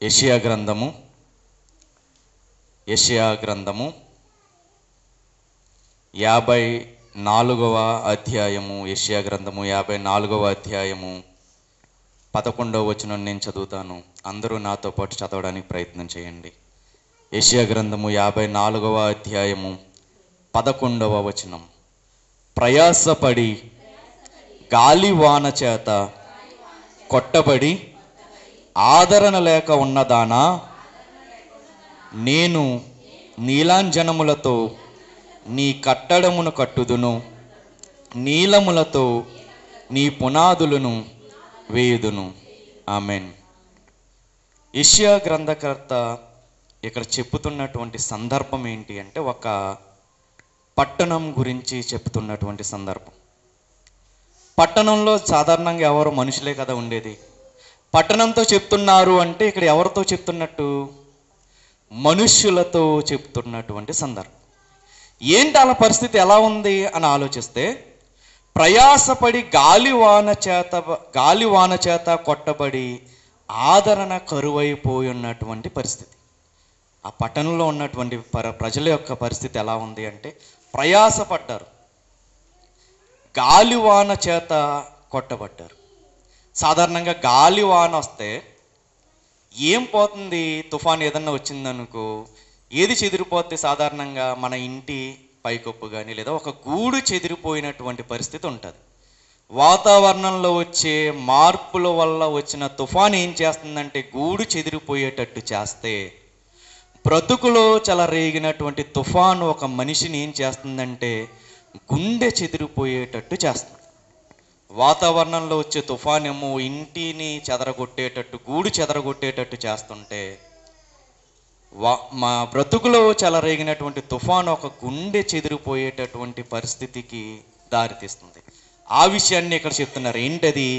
యెషయా గ్రంథము 54వ అధ్యాయము. యెషయా గ్రంథము 54వ అధ్యాయము 11వ వచనం నేను చదువుతాను. అందరూ నాతో పాటు చదవడానికి ప్రయత్నం చేయండి. యెషయా గ్రంథము 54వ అధ్యాయము 11వ వచనం. ప్రయాసపడి గాలివాన చేత కొట్టబడి ఆదరణ లేక ఉన్నదానా, నేను నీలాంజనములతో నీ కట్టడమును కట్టుదును, నీలములతో నీ పునాదులను వేయుదును. ఆమెన్. యెషయా గ్రంథకర్త ఇక్కడ చెప్పుతున్నటువంటి సందర్భం ఏంటి అంటే, ఒక పట్టణం గురించి చెప్తున్నటువంటి సందర్భం. పట్టణంలో సాధారణంగా ఎవరు మనుషులే కదా ఉండేది. పట్టణంతో చెప్తున్నారు అంటే ఇక్కడ ఎవరితో చెప్తున్నట్టు? మనుష్యులతో చెప్తున్నటువంటి సందర్భం. ఏంటి అలా పరిస్థితి ఎలా ఉంది అని ఆలోచిస్తే, ప్రయాసపడి గాలివాన చేత కొట్టబడి ఆదరణ కరువైపోయి ఉన్నటువంటి పరిస్థితి. ఆ పట్టణంలో ఉన్నటువంటి ప్రజల యొక్క పరిస్థితి ఎలా ఉంది అంటే, ప్రయాసపడ్డారు, గాలివాన చేత కొట్టబడ్డారు. సాధారణంగా గాలివాన వస్తే ఏం పోతుంది? తుఫాన్ ఏదన్నా వచ్చిందనుకో, ఏది చెదిరిపోద్ది? సాధారణంగా మన ఇంటి పైకప్పు కానీ లేదా ఒక గూడు చెదిరిపోయినటువంటి పరిస్థితి ఉంటుంది. వాతావరణంలో వచ్చే మార్పుల వల్ల వచ్చిన తుఫాన్ ఏం చేస్తుందంటే, గూడు చెదిరిపోయేటట్టు చేస్తే, బ్రతుకులో చెలరేగినటువంటి తుఫాను ఒక మనిషిని ఏం చేస్తుందంటే గుండె చెదిరిపోయేటట్టు చేస్తుంది. వాతావరణంలో వచ్చే తుఫాన్ ఏమో ఇంటిని చెదరగొట్టేటట్టు, గూడు చెదరగొట్టేటట్టు చేస్తుంటే, మా బ్రతుకులో చెలరేగినటువంటి తుఫాను ఒక గుండె చెదిరిపోయేటటువంటి పరిస్థితికి దారితీస్తుంది. ఆ విషయాన్ని ఇక్కడ చెప్తున్నారు. ఏంటది?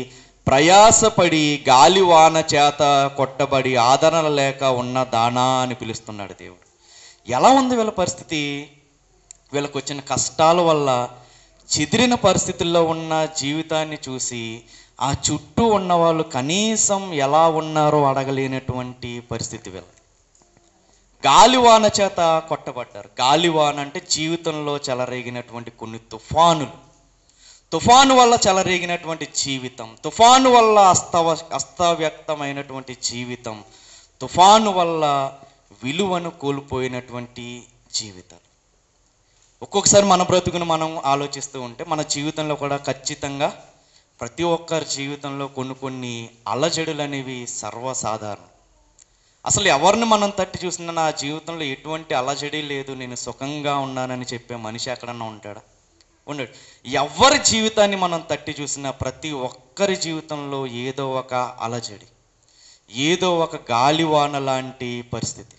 ప్రయాసపడి గాలివాన చేత కొట్టబడి ఆదరణ లేక ఉన్న దానా అని పిలుస్తున్నాడు దేవుడు. ఎలా ఉంది వీళ్ళ పరిస్థితి? వీళ్ళకు వచ్చిన కష్టాల వల్ల చెదిరిన పరిస్థితుల్లో ఉన్న జీవితాన్ని చూసి ఆ చుట్టూ ఉన్న వాళ్ళు కనీసం ఎలా ఉన్నారో అడగలేనటువంటి పరిస్థితి వీళ్ళది. గాలివాన చేత కొట్టబడ్డారు. గాలివాన అంటే జీవితంలో చెలరేగినటువంటి కొన్ని తుఫాను వల్ల చెలరేగినటువంటి జీవితం, తుఫాను వల్ల అస్తవ్యక్తమైనటువంటి జీవితం, తుఫాను వల్ల విలువను కోల్పోయినటువంటి జీవితం. ఒక్కొక్కసారి మన బ్రతుకును మనం ఆలోచిస్తూ ఉంటే మన జీవితంలో కూడా ఖచ్చితంగా ప్రతి ఒక్కరి జీవితంలో కొన్ని అలజడులు అనేవి సర్వసాధారణం. అసలు ఎవరిని మనం తట్టి చూసినా నా జీవితంలో ఎటువంటి అలజడి లేదు, నేను సుఖంగా ఉన్నానని చెప్పే మనిషి ఎక్కడన్నా ఉంటాడా? ఉండడు. ఎవరి జీవితాన్ని మనం తట్టి చూసినా ప్రతి ఒక్కరి జీవితంలో ఏదో ఒక అలజడి, ఏదో ఒక గాలివాన లాంటి పరిస్థితి.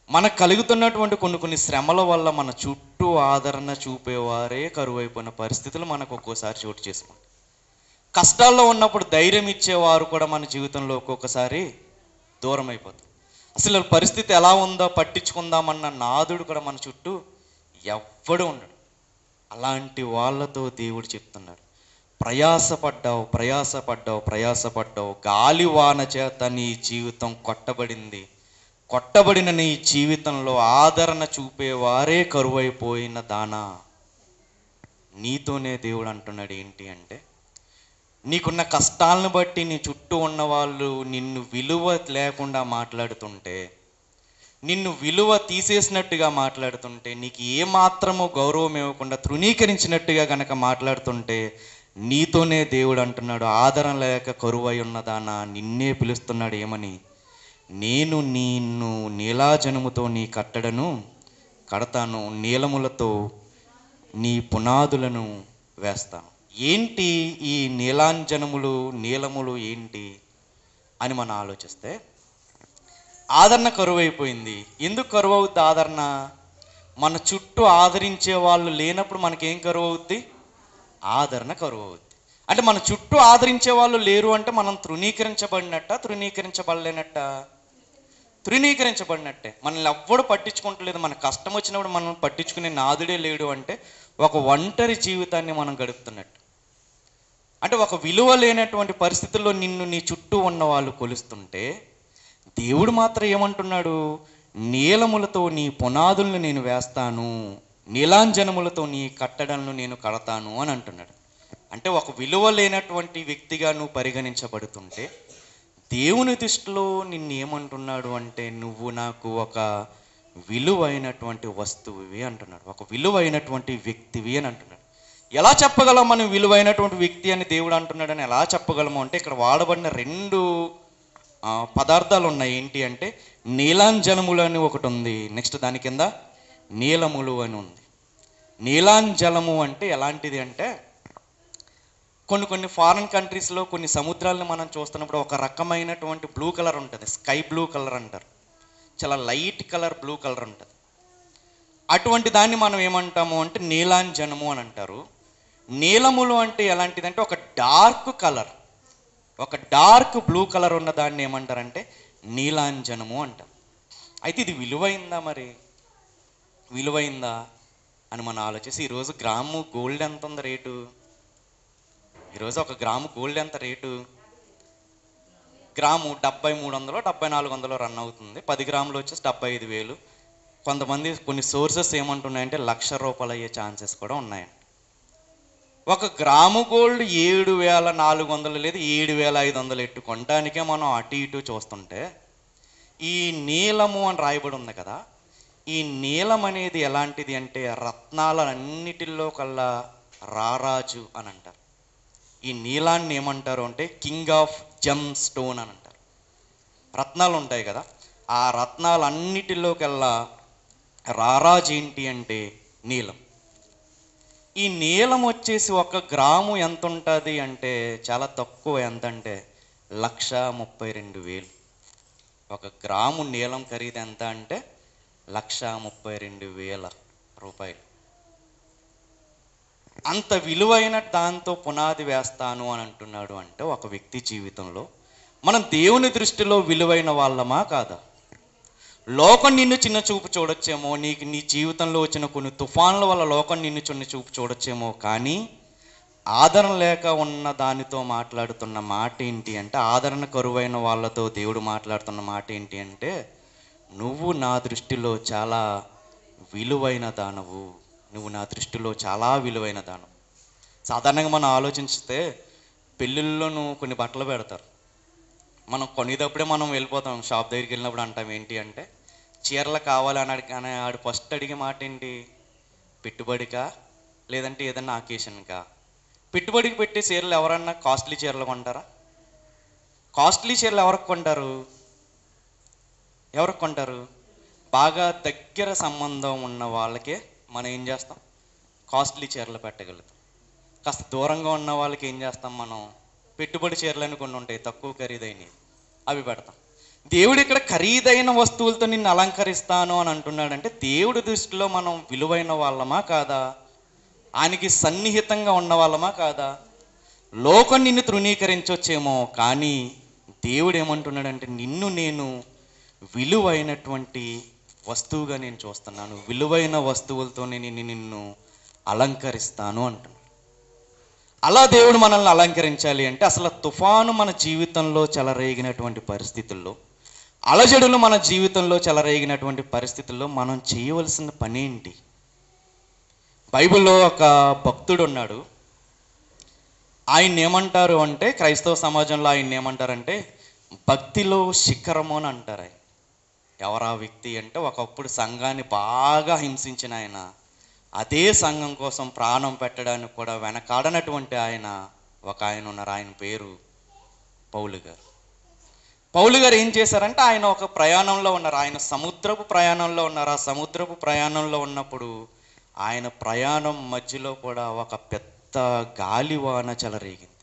మనకు కలుగుతున్నటువంటి కొన్ని శ్రమల వల్ల మన చుట్టూ ఆదరణ చూపేవారే కరువైపోయిన పరిస్థితులు మనకు ఒక్కోసారి చోటు చేసుకుంటాం. కష్టాల్లో ఉన్నప్పుడు ధైర్యం ఇచ్చేవారు కూడా మన జీవితంలో ఒక్కొక్కసారి దూరం అయిపోతారు. అసలు పరిస్థితి ఎలా ఉందో పట్టించుకుందామన్న నాదుడు కూడా మన చుట్టూ ఎవ్వడు ఉండడు. అలాంటి వాళ్ళతో దేవుడు చెప్తున్నాడు, ప్రయాసపడ్డావు, గాలివాన చేత నీ జీవితం కొట్టబడిన నీ జీవితంలో ఆదరణ చూపేవారే కరువైపోయిన దానా. నీతోనే దేవుడు అంటున్నాడు ఏంటి అంటే, నీకున్న కష్టాలను బట్టి నీ చుట్టూ ఉన్న వాళ్ళు నిన్ను విలువ లేకుండా మాట్లాడుతుంటే, నిన్ను విలువ తీసేసినట్టుగా మాట్లాడుతుంటే, నీకు ఏమాత్రమో గౌరవం ఇవ్వకుండా తృణీకరించినట్టుగా గనక మాట్లాడుతుంటే, నీతోనే దేవుడు అంటున్నాడు, ఆదరణ లేక కరువై ఉన్నదానా, నిన్నే పిలుస్తున్నాడు ఏమని? నేను నిన్ను నీలాజనముతో నీ కట్టడను కడతాను, నీలములతో నీ పునాదులను వేస్తాను. ఏంటి ఈ నీలములు ఏంటి అని మనం ఆలోచిస్తే, ఆదరణ కరువైపోయింది. ఎందుకు కరువు అవుద్ది ఆదరణ? మన చుట్టూ ఆదరించే వాళ్ళు లేనప్పుడు మనకేం కరువు అవుద్ది? ఆదరణ కరువు అవుద్ది. అంటే మన చుట్టూ ఆదరించే వాళ్ళు లేరు అంటే మనం తృణీకరించబడినట్టే. మనల్ని ఎవ్వడు పట్టించుకుంటలేదు. మన కష్టం వచ్చినప్పుడు మనం పట్టించుకునే నాదుడే లేడు అంటే ఒక ఒంటరి జీవితాన్ని మనం గడుపుతున్నట్టు. అంటే ఒక విలువ లేనటువంటి పరిస్థితుల్లో నిన్ను నీ చుట్టూ ఉన్న వాళ్ళు కొలుస్తుంటే, దేవుడు మాత్రం ఏమంటున్నాడు? నీలములతో నీ పునాదులను నేను వేస్తాను, నీలాంజనములతో నీ కట్టడలను నేను కడతాను అని అంటున్నాడు. అంటే ఒక విలువ లేనటువంటి వ్యక్తిగా నువ్వు పరిగణించబడుతుంటే దేవుని దృష్టిలో నిన్ను ఏమంటున్నాడు అంటే, నువ్వు నాకు ఒక విలువైనటువంటి వస్తువువి అంటున్నాడు, ఒక విలువైనటువంటి వ్యక్తివి అని అంటున్నాడు. ఎలా చెప్పగలం మనం విలువైనటువంటి వ్యక్తి అని దేవుడు అంటున్నాడని ఎలా చెప్పగలము అంటే, ఇక్కడ వాడబడిన రెండు పదార్థాలు ఉన్నాయి. ఏంటి అంటే నీలాంజనములు అని ఒకటి ఉంది, నెక్స్ట్ దాని కింద నీలములు అని ఉంది. నీలాంజలము అంటే ఎలాంటిది అంటే, కొన్ని ఫారిన్ కంట్రీస్లో కొన్ని సముద్రాలను మనం చూస్తున్నప్పుడు ఒక రకమైనటువంటి బ్లూ కలర్ ఉంటుంది, స్కై బ్లూ కలర్ అంటారు, చాలా లైట్ కలర్ బ్లూ కలర్ ఉంటుంది. అటువంటి దాన్ని మనం ఏమంటాము అంటే నీలాంజనము అని అంటారు. నీలములు అంటే ఎలాంటిదంటే ఒక డార్క్ కలర్, ఒక డార్క్ బ్లూ కలర్ ఉన్న దాన్ని ఏమంటారంటే నీలాంజనము అంటారు. అయితే ఇది విలువైందా? మరి విలువైందా అని మనం ఆలోచిస్తే, ఈరోజు గ్రాము గోల్డ్ ఎంత ఉంది రేటు? ఈరోజు ఒక గ్రాము గోల్డ్ ఎంత రేటు? గ్రాము 7300 7400 రన్ అవుతుంది. 10 గ్రాములు వచ్చేసి 75,000. కొంతమంది కొన్ని సోర్సెస్ ఏమంటున్నాయంటే ₹1,00,000 అయ్యే ఛాన్సెస్ కూడా ఉన్నాయండి. ఒక గ్రాము గోల్డ్ 7,400 లేదు 7,500 ఎట్టు కొనడానికే మనం అటు ఇటు చూస్తుంటే, ఈ నీలము అని రాయబడి ఉంది కదా, ఈ నీలం అనేది ఎలాంటిది అంటే రత్నాలన్నిటిలో కల్లా రారాజు అని అంటారు. ఈ నీలాన్ని ఏమంటారు అంటే కింగ్ ఆఫ్ జెమ్ స్టోన్ అని అంటారు. రత్నాలు ఉంటాయి కదా, ఆ రత్నాలన్నిటిలోకెల్లా రారాజు ఏంటి అంటే నీలం. ఈ నీలం వచ్చేసి 1 గ్రాము ఎంత ఉంటుంది అంటే చాలా తక్కువ, ఎంత అంటే 1,32,000. 1 గ్రాము నీలం ఖరీదు ఎంత అంటే 1,32,000 రూపాయలు. అంత విలువైన దాంతో పునాది వేస్తాను అని అంటున్నాడు. అంటే ఒక వ్యక్తి జీవితంలో మనం దేవుని దృష్టిలో విలువైన వాళ్ళమా కాదా? లోకం నిన్ను చిన్న చూపు చూడొచ్చేమో, నీ జీవితంలో వచ్చిన కొన్ని తుఫాన్ల వల్ల లోకం నిన్ను చిన్న చూపు చూడొచ్చేమో, కానీ ఆదరణ లేక ఉన్న దానితో మాట్లాడుతున్న మాట ఏంటి అంటే, ఆదరణ కరువైన వాళ్ళతో దేవుడు మాట్లాడుతున్న మాట ఏంటి అంటే, నువ్వు నా దృష్టిలో చాలా విలువైన దానవు, నువ్వు నా దృష్టిలో చాలా విలువైన దానవు. సాధారణంగా మనం ఆలోచిస్తే పెళ్ళిళ్ళలో కొన్ని బట్టలు పెడతారు, మనం కొనేటప్పుడే మనం వెళ్ళిపోతాం, షాప్ దగ్గరికి వెళ్ళినప్పుడు అంటాం ఏంటి అంటే చీరలు కావాలని కానీ ఆడు ఫస్ట్ అడిగే మాట ఏంటి? పెట్టుబడికా లేదంటే ఏదన్నా అకేషన్కా? పెట్టుబడికి పెట్టే చీరలు ఎవరన్నా కాస్ట్లీ చీరలు కొంటారా? కాస్ట్లీ చీరలు ఎవరికి కొంటారు? ఎవరికి కొంటారు? బాగా దగ్గర సంబంధం ఉన్న వాళ్ళకే మనం ఏం చేస్తాం? కాస్ట్లీ చీరలు పెట్టగలుగుతాం. కాస్త దూరంగా ఉన్న వాళ్ళకి ఏం చేస్తాం? మనం పెట్టుబడి చీరలని కొన్ని ఉంటాయి తక్కువ ఖరీదైనవి, అవి పెడతాం. దేవుడు ఇక్కడ ఖరీదైన వస్తువులతో నిన్ను అలంకరిస్తాను అని అంటున్నాడంటే, దేవుడి దృష్టిలో మనం విలువైన వాళ్ళమా కాదా? ఆయనకి సన్నిహితంగా ఉన్న వాళ్ళమా కాదా? లోకం నిన్ను తృణీకరించొచ్చేమో, కానీ దేవుడు ఏమంటున్నాడంటే నిన్ను నేను విలువైనటువంటి వస్తువుగా నేను చూస్తున్నాను, విలువైన వస్తువులతో నేను నిన్ను అలంకరిస్తాను అంటున్నాను. అలా దేవుడు మనల్ని అలంకరించాలి అంటే, అసలు తుఫాను మన జీవితంలో చెలరేగినటువంటి పరిస్థితుల్లో, అలజడులు మన జీవితంలో చెలరేగినటువంటి పరిస్థితుల్లో మనం చేయవలసిన పని ఏంటి? బైబిల్లో ఒక భక్తుడు ఉన్నాడు. ఆయన ఏమంటారు అంటే, క్రైస్తవ సమాజంలో ఆయన ఏమంటారంటే భక్తిలో శిఖరము అని అంటారు. ఎవరా వ్యక్తి అంటే, ఒకప్పుడు సంఘాన్ని బాగా హింసించిన ఆయన, అదే సంఘం కోసం ప్రాణం పెట్టడానికి కూడా వెనకాడనటువంటి ఆయన ఉన్నారు. ఆయన పేరు పౌలు గారు. పౌలు గారు ఏం చేశారంటే, ఆయన ఒక ప్రయాణంలో ఉన్నారు, ఆయన సముద్రపు ప్రయాణంలో ఉన్నారు. ఆ సముద్రపు ప్రయాణంలో ఉన్నప్పుడు ఆయన ప్రయాణం మధ్యలో కూడా ఒక పెద్ద గాలివాన చెలరేగింది.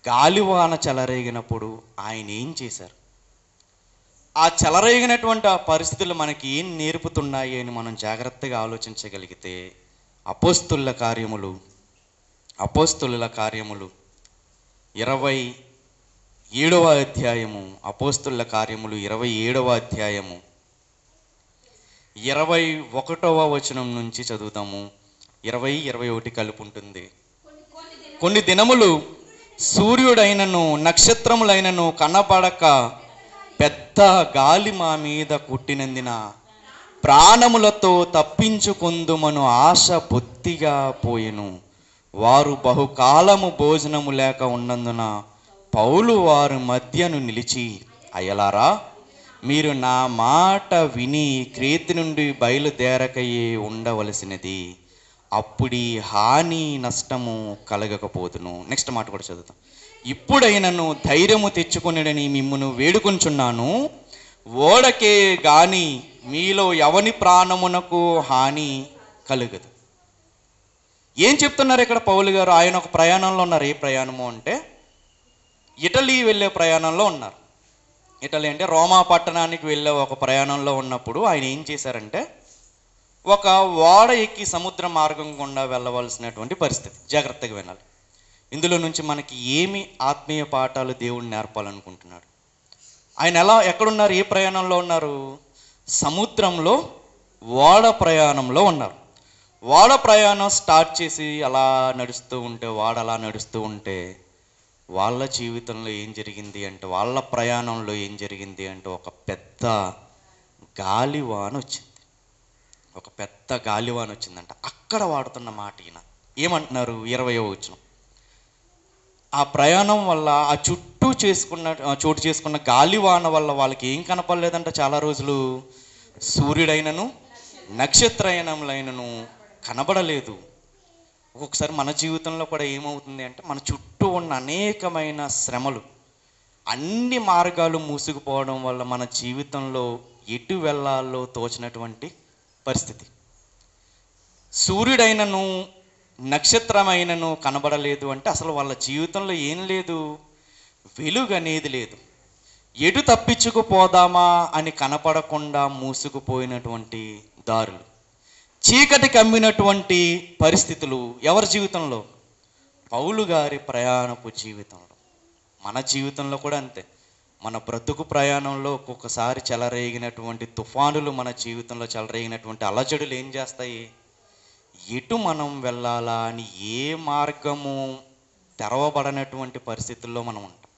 గాలివాన చెలరేగినప్పుడు ఆయన ఏం చేశారు? ఆ చెలరేగినటువంటి ఆ పరిస్థితులు మనకి ఏం నేర్పుతున్నాయి అని మనం జాగ్రత్తగా ఆలోచించగలిగితే, అపోస్తుల కార్యములు 27వ అధ్యాయము, అపోస్తుల కార్యములు 27వ అధ్యాయము 21వ వచనం నుంచి చదువుతాము. 20-21 కలిపి ఉంటుంది. కొన్ని దినములు సూర్యుడైనను నక్షత్రములైనను కనబడక పెద్ద గాలి మా మీద కొట్టినందున ప్రాణములతో తప్పించుకొందుమను ఆశ బొత్తిగా పోయెను. వారు బహుకాలము భోజనము లేక ఉన్నందున పౌలు వారి మధ్యను నిలిచి, అయ్యలారా, మీరు నా మాట విని క్రేతు నుండి బయలుదేరకయే ఉండవలసినది, అప్పుడీ హాని నష్టము కలగకపోదును. నెక్స్ట్ మాట కూడా చదువుతాం. ఇప్పుడైనను ధైర్యము తెచ్చుకొనిడని మిమ్మును వేడుకొంచున్నాను. ఓడకే గాని మీలో ఎవని ప్రాణమునకు హాని కలుగదు. ఏం చెప్తున్నారు ఇక్కడ పౌలు గారు? ఆయన ఒక ప్రయాణంలో ఉన్నారు. ఏ ప్రయాణము అంటే ఇటలీ వెళ్ళే ప్రయాణంలో ఉన్నారు. ఇటలీ అంటే రోమా పట్టణానికి వెళ్ళే ఒక ప్రయాణంలో ఉన్నప్పుడు ఆయన ఏం చేశారంటే ఒక ఓడ ఎక్కి సముద్ర మార్గం గుండా వెళ్ళవలసినటువంటి పరిస్థితి. జాగ్రత్తగా వినాలి. ఇందులో నుంచి మనకి ఏమి ఆత్మీయ పాఠాలు దేవుడు నేర్పాలనుకుంటున్నాడు? ఆయన ఎక్కడున్నారు? ఏ ప్రయాణంలో ఉన్నారు? సముద్రంలో ఓడ ప్రయాణంలో ఉన్నారు. ఓడ ప్రయాణం స్టార్ట్ చేసి అలా నడుస్తూ ఉంటే, ఓడ అలా నడుస్తూ ఉంటే వాళ్ళ జీవితంలో ఏం జరిగింది అంటే, వాళ్ళ ప్రయాణంలో ఏం జరిగింది అంటే ఒక పెద్ద గాలివాన వచ్చింది. ఒక పెద్ద గాలివాన వచ్చిందంట. అక్కడ వాడుతున్న మాట ఈయన ఏమంటున్నారు? 20వ వచనం. ఆ ప్రయాణం వల్ల ఆ చోటు చేసుకున్న గాలివాన వల్ల వాళ్ళకి ఏం కనపడలేదంట చాలా రోజులు. సూర్యుడైనను నక్షత్రయనములైనను కనబడలేదు. ఒక్కొక్కసారి మన జీవితంలో కూడా ఏమవుతుంది అంటే, మన చుట్టూ ఉన్న అనేకమైన శ్రమలు, అన్ని మార్గాలు మూసుకుపోవడం వల్ల మన జీవితంలో ఎటు వెళ్ళాలో తోచినటువంటి పరిస్థితి. సూర్యుడైనను నక్షత్రమైనను కనబడలేదు అంటే అసలు వాళ్ళ జీవితంలో ఏం లేదు, వెలుగు అనేది లేదు. ఎటు తప్పించుకుపోదామా అని కనపడకుండా మూసుకుపోయినటువంటి దారులు, చీకటి కమ్మినటువంటి పరిస్థితులు ఎవరి జీవితంలో? పౌలు గారి ప్రయాణపు జీవితంలో. మన జీవితంలో కూడా అంతే. మన బ్రతుకు ప్రయాణంలో ఒక్కొక్కసారి చెలరేగినటువంటి తుఫానులు, మన జీవితంలో చెలరేగినటువంటి అలజడులు ఏం చేస్తాయి? ఎటు మనం వెళ్ళాలా అని ఏ మార్గము తెరవబడనటువంటి పరిస్థితుల్లో మనం ఉంటాం.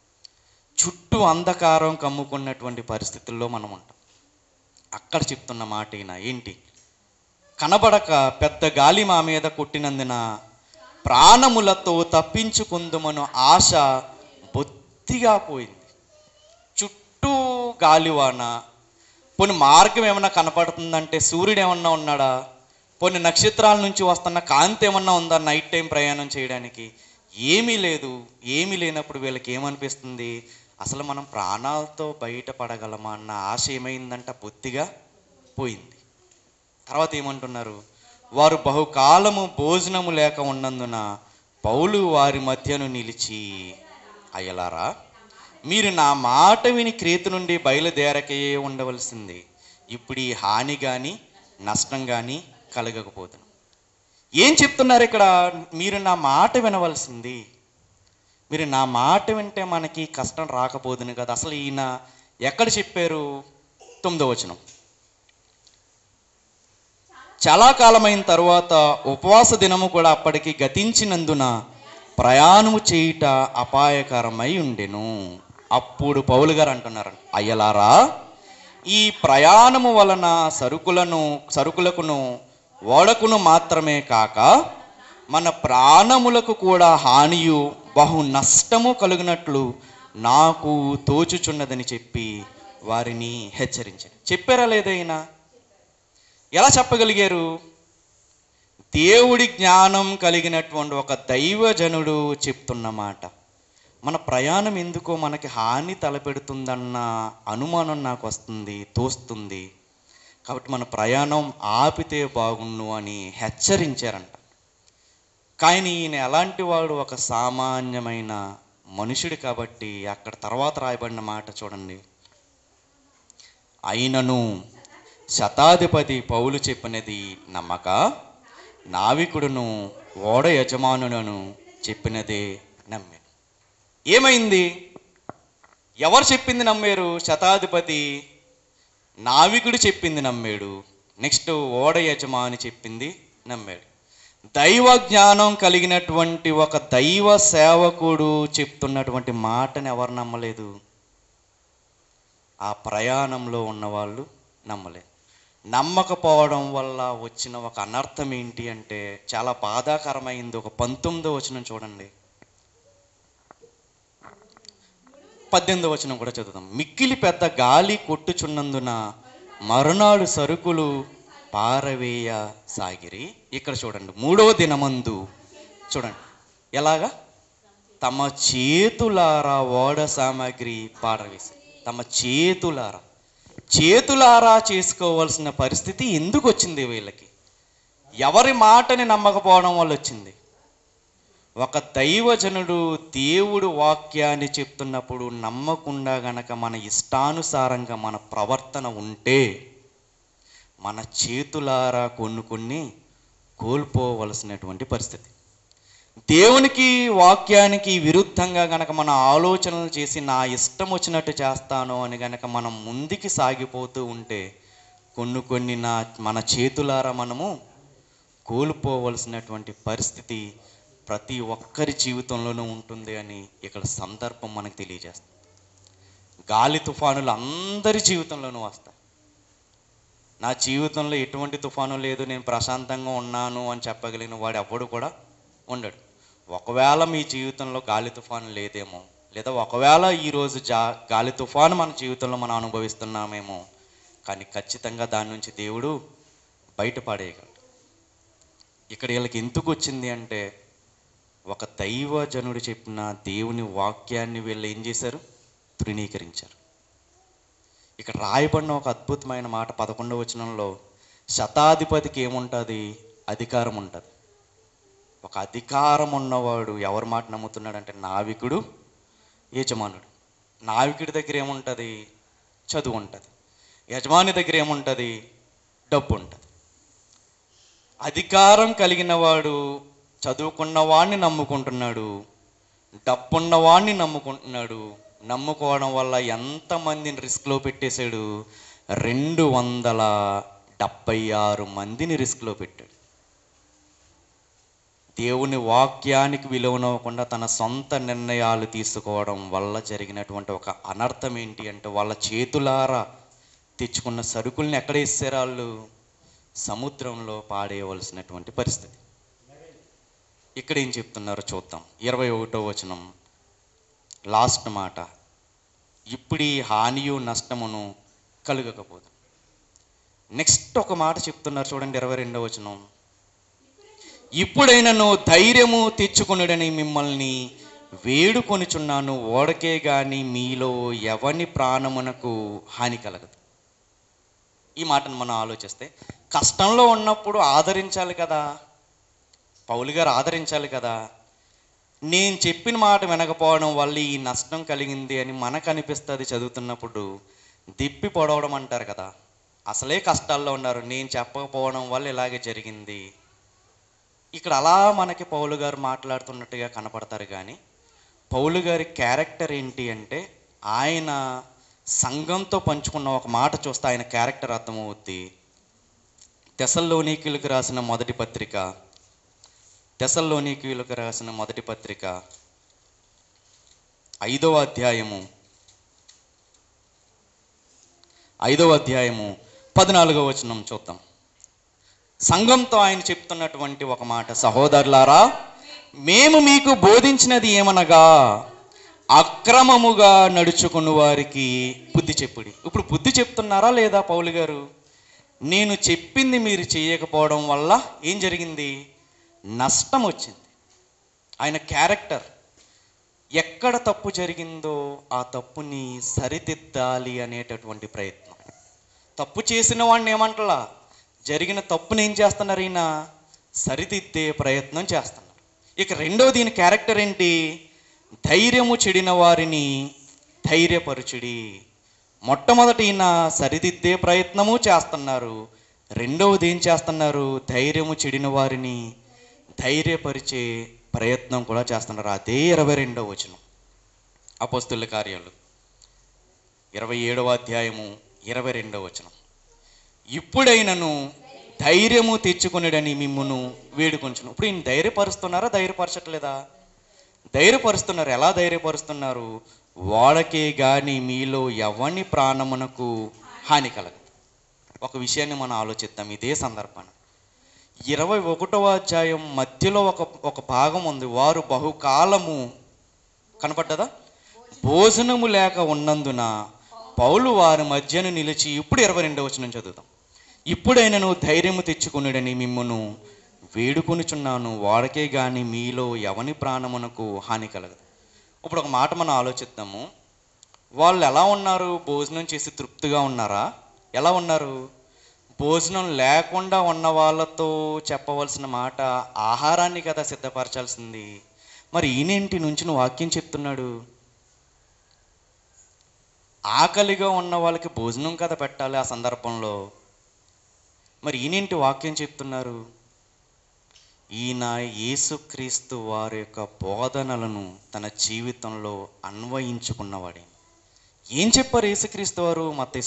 చుట్టూ అంధకారం కమ్ముకున్నటువంటి పరిస్థితుల్లో మనం ఉంటాం. అక్కడ చెప్తున్న మాట ఈయన ఏంటి? కనబడక పెద్ద గాలి మా మీద కొట్టినందున ప్రాణములతో తప్పించుకుందుమను ఆశ బొత్తిగా పోయింది. చుట్టూ గాలివాన. పోనీ మార్గం ఏమన్నా కనపడుతుందంటే సూర్యుడు ఏమన్నా ఉన్నాడా? పోనీ నక్షత్రాల నుంచి వస్తున్న కాంతి ఏమన్నా ఉందా నైట్ టైం ప్రయాణం చేయడానికి? ఏమీ లేదు. ఏమీ లేనప్పుడు వీళ్ళకి ఏమనిపిస్తుంది? అసలు మనం ప్రాణాలతో బయటపడగలమా అన్న ఆశ ఏమైందంట? బొత్తిగా పోయింది. తర్వాత ఏమంటున్నారు? వారు బహుకాలము భోజనము లేక ఉన్నందున పౌలు వారి మధ్యను నిలిచి, అయ్యలారా, మీరు నా మాట విని క్రేతు నుండి బయలుదేరకయే ఉండవలసింది, ఇప్పుడు ఈ హాని కానీ నష్టం కానీ కలగకపోతుంది. ఏం చెప్తున్నారు ఇక్కడ? మీరు నా మాట వినవలసింది. మీరు నా మాట వింటే మనకి కష్టం రాకపోదును కదా. అసలు ఈయన ఎక్కడ చెప్పారు? 9వ వచనం. చాలా కాలమైన తరువాత ఉపవాస దినము కూడా అప్పటికి గతించినందున ప్రయాణము చేయుట అపాయకరమై ఉండెను. అప్పుడు పౌలు గారు అంటున్నారు, అయ్యలారా, ఈ ప్రయాణము వలన సరుకులకును ఓడకును మాత్రమే కాక మన ప్రాణములకు కూడా హానియు బహు నష్టము కలుగునట్లు నాకు తోచుచున్నదని చెప్పి వారిని హెచ్చరించారు. చెప్పారా లేదైనా? ఎలా చెప్పగలిగారు? దేవుడి జ్ఞానం కలిగినటువంటి ఒక దైవజనుడు చెప్తున్న మాట. మన ప్రయాణం ఎందుకో మనకి హాని తలపెడుతుందన్న అనుమానం నాకు వస్తుంది, తోస్తుంది. కాబట్టి మన ప్రయాణం ఆపితే బాగుండు అని హెచ్చరించారంట. కానీ ఈయన ఎలాంటి వాడు? ఒక సామాన్యమైన మనుషుడు. కాబట్టి అక్కడ తర్వాత రాయబడిన మాట చూడండి. అయినను శతాధిపతి పౌలు చెప్పినది నమ్మక, నావికుడును ఓడ యజమానులను చెప్పినదే నమ్మాను. ఏమైంది? ఎవరు చెప్పింది నమ్మారు? శతాధిపతి, నావికుడు చెప్పింది నమ్మాడు. నెక్స్ట్ ఓడ యజమాని చెప్పింది నమ్మాడు. దైవ జ్ఞానం కలిగినటువంటి ఒక దైవ సేవకుడు చెప్తున్నటువంటి మాటని ఎవరు నమ్మలేదు? ఆ ప్రయాణంలో ఉన్నవాళ్ళు నమ్మలేదు. నమ్మకపోవడం వల్ల వచ్చిన ఒక అనర్థం ఏంటి అంటే చాలా బాధాకరమైంది. ఒక 19వ వచనం చూడండి, 18వ వచనం కూడా చదువుదాం. మిక్కిలి పెద్ద గాలి కొట్టుచున్నందున మరునాడు సరుకులు పారవేయ సాగిరి. ఇక్కడ చూడండి, 3వ దినమందు చూడండి ఎలాగా తమ చేతులారా ఓడ సామాగ్రి పారవేసి, తమ చేతులారా చేసుకోవాల్సిన పరిస్థితి ఎందుకు వచ్చింది వీళ్ళకి? ఎవరి మాటని నమ్మకపోవడం వల్ల వచ్చింది. ఒక దైవజనుడు దేవుడు వాక్యాన్ని చెప్తున్నప్పుడు నమ్మకుండా గనక మన ఇష్టానుసారంగా మన ప్రవర్తన ఉంటే మన చేతులారా కొన్ని కోల్పోవలసినటువంటి పరిస్థితి. దేవునికి వాక్యానికి విరుద్ధంగా గనక మన ఆలోచనలు చేసి నా ఇష్టం వచ్చినట్టు చేస్తాను అని గనక మనం ముందుకి సాగిపోతూ ఉంటే మన చేతులారా మనము కోల్పోవలసినటువంటి పరిస్థితి ప్రతి ఒక్కరి జీవితంలోనూ ఉంటుంది అని ఇక్కడ సందర్భం మనకు తెలియజేస్తుంది. గాలి తుఫానులు అందరి జీవితంలోనూ వస్తాయి. నా జీవితంలో ఎటువంటి తుఫాను లేదు, నేను ప్రశాంతంగా ఉన్నాను అని చెప్పగలిగిన వాడు ఎవడు కూడా ఉండడు. ఒకవేళ మీ జీవితంలో గాలి తుఫాను లేదేమో, లేదా ఒకవేళ ఈరోజు గాలి తుఫాను మన జీవితంలో మనం అనుభవిస్తున్నామేమో, కానీ ఖచ్చితంగా దాని నుంచి దేవుడు బయటపడేయగలడు. ఇక్కడ వీళ్ళకి ఎందుకు వచ్చింది అంటే ఒక దైవజనుడు చెప్పిన దేవుని వాక్యాన్ని వీళ్ళు ఏం చేశారు? తృణీకరించారు. ఇక్కడ రాయబడిన ఒక అద్భుతమైన మాట 11వ వచనంలో, శతాధిపతికి ఏముంటుంది? అధికారం ఉంటుంది. ఒక అధికారం ఉన్నవాడు ఎవరి మాట నమ్ముతున్నాడంటే నావికుడు, యజమానుడు. నావికుడి దగ్గర ఏముంటుంది? చదువు ఉంటుంది. యజమాని దగ్గర ఏముంటుంది? డబ్బు ఉంటుంది. అధికారం కలిగిన వాడు చదువుకున్నవాడిని నమ్ముకుంటున్నాడు, డబ్బున్నవాడిని నమ్ముకుంటున్నాడు. నమ్ముకోవడం వల్ల ఎంతమందిని రిస్క్లో పెట్టేశాడు? 276 మందిని రిస్క్లో పెట్టాడు. దేవుని వాక్యానికి విలువనివ్వకుండా తన సొంత నిర్ణయాలు తీసుకోవడం వల్ల జరిగినటువంటి ఒక అనర్థం ఏంటి అంటే వాళ్ళ చేతులారా తెచ్చుకున్న సరుకుల్ని ఎక్కడ వేసారు? వాళ్ళు సముద్రంలో పాడేయవలసినటువంటి పరిస్థితి. ఇక్కడ ఏం చెప్తున్నారో చూద్దాం. 21వ వచనం లాస్ట్ మాట, ఇప్పుడు ఈ హానియు నష్టమును కలుగకపోదు. నెక్స్ట్ ఒక మాట చెప్తున్నారు చూడండి, 22వ వచనం, ఇప్పుడైనను ధైర్యము తెచ్చుకొనుడని మిమ్మల్ని వేడుకొనుచున్నాను, ఓడకే గాని మీలో ఎవని ప్రాణమునకు హాని కలగదు. ఈ మాటను మనం ఆలోచిస్తే కష్టంలో ఉన్నప్పుడు ఆదరించాలి కదా, పౌలు గారు ఆదరించాలి కదా. నేను చెప్పిన మాట వినకపోవడం వల్ల ఈ నష్టం కలిగింది అని మనకు అనిపిస్తుంది. చదువుతున్నప్పుడు దిప్పి పొడవడం అంటారు కదా, అసలే కష్టాల్లో ఉన్నారు, నేను చెప్పకపోవడం వల్ల ఇలాగే జరిగింది. ఇక్కడ అలా మనకి పౌలు గారు మాట్లాడుతున్నట్టుగా కనపడతారు. కానీ పౌలు గారి క్యారెక్టర్ ఏంటి అంటే ఆయన సంఘంతో పంచుకున్న ఒక మాట చూస్తే ఆయన క్యారెక్టర్ అర్థమవుద్ది. తెస్సలోనికీయులకు రాసిన మొదటి పత్రిక 5వ అధ్యాయము 14వ వచనం చూద్దాం. సంఘంతో ఆయన చెప్తున్నటువంటి ఒక మాట, సహోదరులారా, మేము మీకు బోధించినది ఏమనగా అక్రమముగా నడుచుకున్న వారికి బుద్ధి చెప్పుడి. ఇప్పుడు బుద్ధి చెప్తున్నారా లేదా పౌలు గారు? నేను చెప్పింది మీరు చేయకపోవడం వల్ల ఏం జరిగింది? నష్టం వచ్చింది. ఆయన క్యారెక్టర్, ఎక్కడ తప్పు జరిగిందో ఆ తప్పుని సరిదిద్దాలి అనేటటువంటి ప్రయత్నం. తప్పు చేసిన వాడిని ఏమంటలా, జరిగిన తప్పుని ఏం చేస్తున్నారు? ఈయన సరిదిద్దే ప్రయత్నం చేస్తున్నారు. ఇక రెండోది ఈయన క్యారెక్టర్ ఏంటి? ధైర్యము చెడిన వారిని ధైర్యపరచుడి. మొట్టమొదటి ఈయన సరిదిద్దే ప్రయత్నము చేస్తున్నారు. రెండవది ఏం చేస్తున్నారు? ధైర్యము చెడిన వారిని ధైర్యపరిచే ప్రయత్నం కూడా చేస్తున్నారు. అదే 22వ వచనం, అపోస్తలుల కార్యాలు 27వ అధ్యాయము 22వ వచనం, ఇప్పుడైనను ధైర్యము తెచ్చుకొనుడని మిమ్మును వేడుకొంచును. ఇప్పుడు ఈయన ధైర్యపరుస్తున్నారా? ధైర్యపరచట్లేదా? ధైర్యపరుస్తున్నారు. ఎలా ధైర్యపరుస్తున్నారు? వాడకే గాని మీలో ఎవని ప్రాణమునకు హాని కలగదు. ఒక విషయాన్ని మనం ఆలోచిద్దాం ఇదే సందర్భాన్ని. 21వ అధ్యాయం మధ్యలో ఒక భాగం ఉంది. వారు బహుకాలము కనపడ్డదా, భోజనము లేక ఉన్నందున పౌలు వారి మధ్యను నిలిచి, ఇప్పుడు 22వ వచనం చదువుతాం. ఇప్పుడైనను ధైర్యము తెచ్చుకునుడని మిమ్మును వేడుకొనుచున్నాను, వాడకే గాని మీలో ఎవని ప్రాణమునకు హాని కలగదు. ఇప్పుడు ఒక మాట మనం ఆలోచిద్దాము. వాళ్ళు ఎలా ఉన్నారు? భోజనం చేసి తృప్తిగా ఉన్నారా? ఎలా ఉన్నారు? భోజనం లేకుండా ఉన్న వాళ్ళతో చెప్పవలసిన మాట ఆహారాన్ని కదా సిద్ధపరచాల్సింది. మరి ఈయనేంటి నుంచి వాక్యం చెప్తున్నాడు? ఆకలిగా ఉన్న వాళ్ళకి భోజనం కదా పెట్టాలి ఆ సందర్భంలో. మరి ఈయనేంటి వాక్యం చెప్తున్నారు? ఈయన యేసుక్రీస్తు వారి యొక్క బోధనలను తన జీవితంలో అన్వయించుకున్నవాడే. ఏం చెప్పారు యేసుక్రీస్తు వారు? మత్తయి